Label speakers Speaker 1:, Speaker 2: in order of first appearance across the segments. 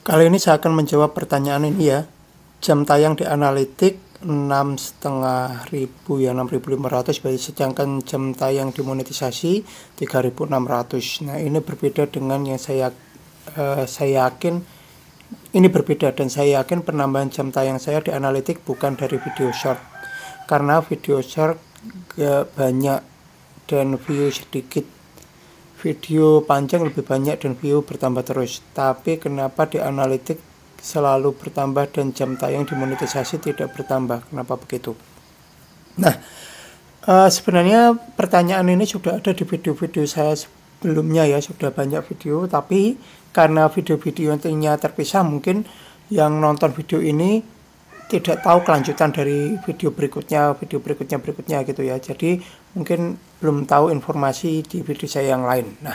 Speaker 1: Kali ini saya akan menjawab pertanyaan ini ya. Jam tayang di analitik 6.500 ya, 6.500, sedangkan jam tayang di monetisasi 3.600. Nah, ini berbeda dengan yang saya yakin ini berbeda, dan saya yakin penambahan jam tayang saya di analitik bukan dari video short. Karena video short gak banyak dan view sedikit. Video panjang lebih banyak dan view bertambah terus. Tapi kenapa di analitik selalu bertambah dan jam tayang di monetisasi tidak bertambah? Kenapa begitu? Nah, sebenarnya pertanyaan ini sudah ada di video-video saya sebelumnya ya, sudah banyak video. Tapi karena video-videonya terpisah, mungkin yang nonton video ini tidak tahu kelanjutan dari video berikutnya gitu ya. Jadi mungkin belum tahu informasi di video saya yang lain. Nah,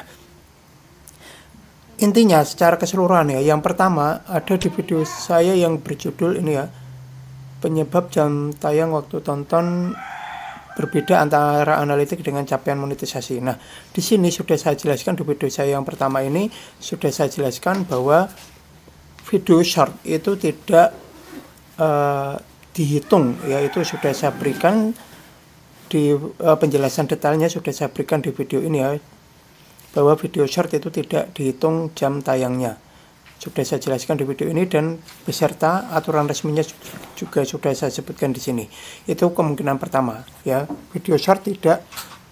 Speaker 1: intinya secara keseluruhan ya, yang pertama ada di video saya yang berjudul ini ya, penyebab jam tayang waktu tonton berbeda antara analitik dengan capaian monetisasi. Nah, di sini sudah saya jelaskan di video saya yang pertama ini, sudah saya jelaskan bahwa video short itu tidak dihitung, yaitu sudah saya berikan di penjelasan detailnya, sudah saya berikan di video ini ya, bahwa video short itu tidak dihitung jam tayangnya. Sudah saya jelaskan di video ini, dan beserta aturan resminya juga sudah saya sebutkan di sini. Itu kemungkinan pertama ya, video short tidak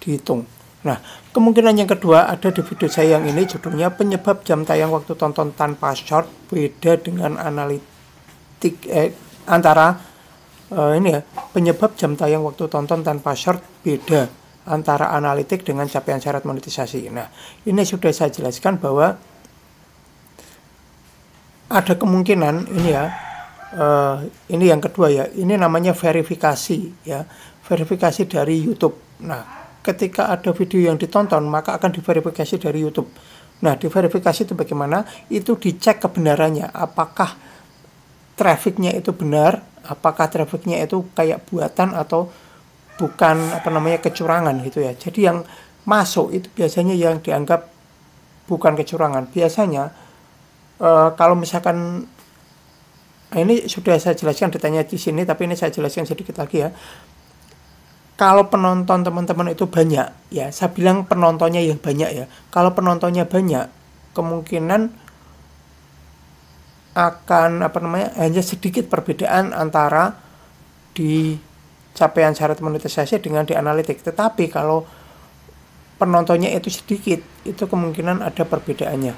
Speaker 1: dihitung. Nah, kemungkinan yang kedua ada di video saya yang ini, judulnya penyebab jam tayang waktu tonton tanpa short beda dengan analitik antara ini ya, penyebab jam tayang waktu tonton tanpa short beda antara analitik dengan capaian syarat monetisasi. Nah, ini sudah saya jelaskan bahwa ada kemungkinan ini ya, ini yang kedua ya, ini namanya verifikasi ya, verifikasi dari YouTube. Nah, ketika ada video yang ditonton, maka akan diverifikasi dari YouTube. Nah, diverifikasi itu bagaimana? Itu dicek kebenarannya, apakah trafficnya itu benar, apakah trafficnya itu kayak buatan atau bukan, kecurangan gitu ya. Jadi yang masuk itu biasanya yang dianggap bukan kecurangan. Biasanya kalau misalkan, ini sudah saya jelaskan detailnya di sini, tapi ini saya jelaskan sedikit lagi ya. Kalau penonton teman-teman itu banyak ya, saya bilang penontonnya yang banyak ya. Kalau penontonnya banyak, kemungkinan akan hanya sedikit perbedaan antara di capaian syarat monetisasi dengan di analitik. Tetapi kalau penontonnya itu sedikit, itu kemungkinan ada perbedaannya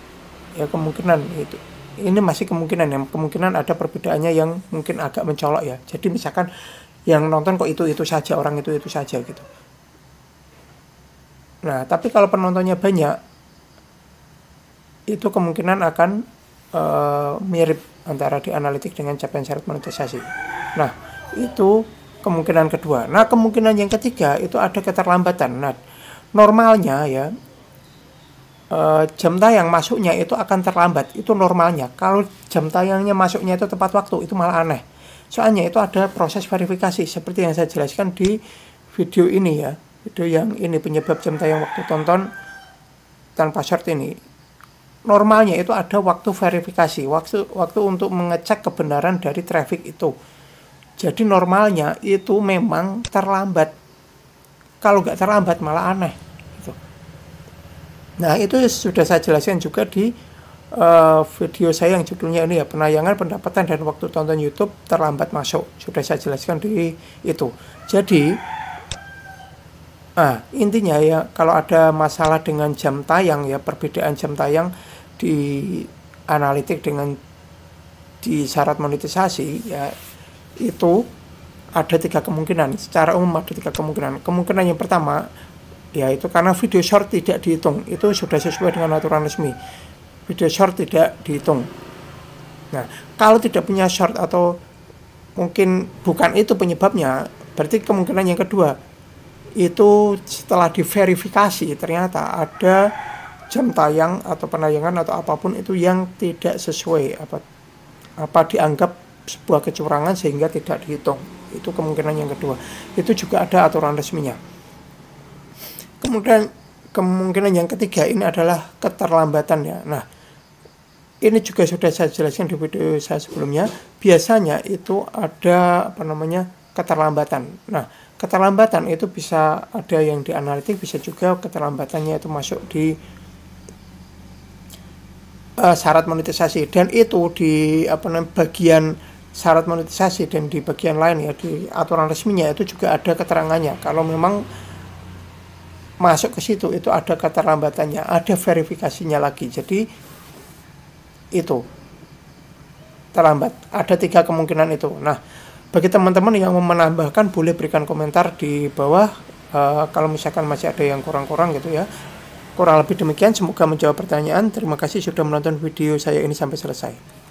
Speaker 1: ya, kemungkinan itu. Ini masih kemungkinan ya, kemungkinan ada perbedaannya yang mungkin agak mencolok ya. Jadi misalkan yang nonton kok itu saja, orang itu saja gitu. Nah, tapi kalau penontonnya banyak, itu kemungkinan akan mirip antara di analitik dengan capaian syarat monetisasi. Nah, itu kemungkinan kedua. Nah, kemungkinan yang ketiga itu ada keterlambatan. Nah, normalnya ya, jam tayang masuknya itu akan terlambat, itu normalnya. Kalau jam tayangnya masuknya itu tepat waktu, itu malah aneh. Soalnya itu ada proses verifikasi seperti yang saya jelaskan di video ini ya, video yang ini, penyebab jam tayang waktu tonton tanpa short ini. Normalnya itu ada waktu verifikasi, waktu untuk mengecek kebenaran dari traffic itu. Jadi normalnya itu memang terlambat. Kalau nggak terlambat malah aneh gitu. Nah, itu sudah saya jelaskan juga di video saya yang judulnya ini ya, penayangan, pendapatan, dan waktu tonton YouTube terlambat masuk. Sudah saya jelaskan di itu. Jadi intinya ya, kalau ada masalah dengan jam tayang ya, perbedaan jam tayang di analitik dengan di syarat monetisasi ya, itu ada 3 kemungkinan. Secara umum ada 3 kemungkinan. Kemungkinan yang pertama yaitu karena video short tidak dihitung. Itu sudah sesuai dengan aturan resmi. Video short tidak dihitung. Nah, kalau tidak punya short atau mungkin bukan itu penyebabnya, berarti kemungkinan yang kedua itu setelah diverifikasi ternyata ada jam tayang atau penayangan atau apapun itu yang tidak sesuai, apa dianggap sebuah kecurangan sehingga tidak dihitung. Itu kemungkinan yang kedua. Itu juga ada aturan resminya. Kemudian kemungkinan yang ketiga ini adalah keterlambatan ya. Nah, ini juga sudah saya jelaskan di video saya sebelumnya, biasanya itu ada keterlambatan. Nah, keterlambatan itu bisa ada yang di analitik, bisa juga keterlambatannya itu masuk di syarat monetisasi, dan itu di bagian syarat monetisasi dan di bagian lain ya, di aturan resminya itu juga ada keterangannya. Kalau memang masuk ke situ itu ada keterlambatannya, ada verifikasinya lagi. Jadi itu terlambat. Ada 3 kemungkinan itu. Nah, bagi teman-teman yang mau menambahkan boleh berikan komentar di bawah. Kalau misalkan masih ada yang kurang-kurang gitu ya. Kurang lebih demikian, semoga menjawab pertanyaan. Terima kasih sudah menonton video saya ini sampai selesai.